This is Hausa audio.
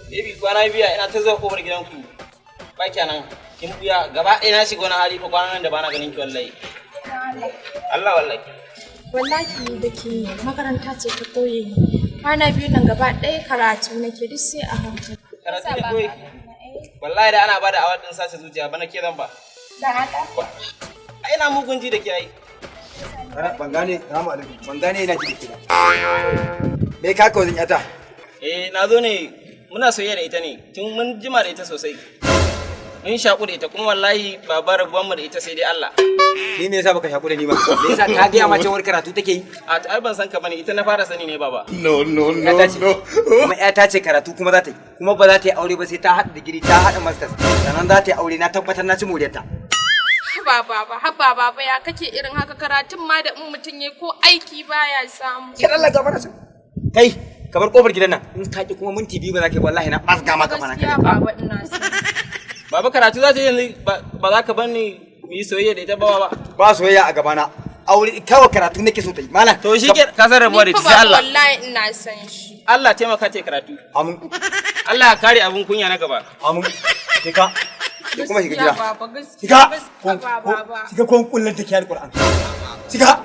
Baby kwana biya ina ta zuwa kofar gidanku. Ba kenan. Kin biya gaba ɗaya na shiga wani hali fa kwanan nan da bana ganin ki wallahi. Allah wallahi. Wallahi da ke makaranta ce ta koye ni. Kwana biyu nan gaba ɗaya karatu nake duk sai a hankali. Karatu da koyi. Wallahi da ana bada award din sace zuciya bana ke zan ba. Da haka? Ai ina mugun ji da ke ai. Ban gane, salamu alaikum. Ban gane ina ji da ke ba. Me ka kawo zan yata? Na zo ne muna soyayya da ita ne. Tun mun jima da ita sosai. Mun shaku da ita kuma wallahi baba rabuwan mu da ita sai dai Allah. Ni me yasa baka shaku da ni ba? Me yasa ka ga ma cewar karatu take yi? Ai ban san ka bane ita na fara sani ne baba. No. Kuma ta ce karatu kuma za ta yi. Kuma ba za ta yi aure ba sai ta haɗa digiri ta haɗa masters. Sannan za ta yi aure na tabbatar na ci moriyarta. Baba ya kake irin haka karatun ma da in mutum ya ko aiki baya samu. Kin Allah gaba da su. Kai kamar kofar gidan nan in ka ki kuma minti biyu ba za ka yi wallahi na basga maka mana kai. Baba ina so. Baba karatu za ta yanzu ba za ka bar ni mu yi soyayya da ita ba. Ba soyayya a gabana. Aure kawai karatu nake so ta yi. Malam. To shi ke ka san rabuwa da ita sai Allah. Wallahi ina san shi. Allah taimaka ta karatu. Amin. Allah ya kare abun kunya na gaba. Amin. Kika. Kuma shiga gida. Gaskiya baba. Shiga kon kullun take alquran. Shiga.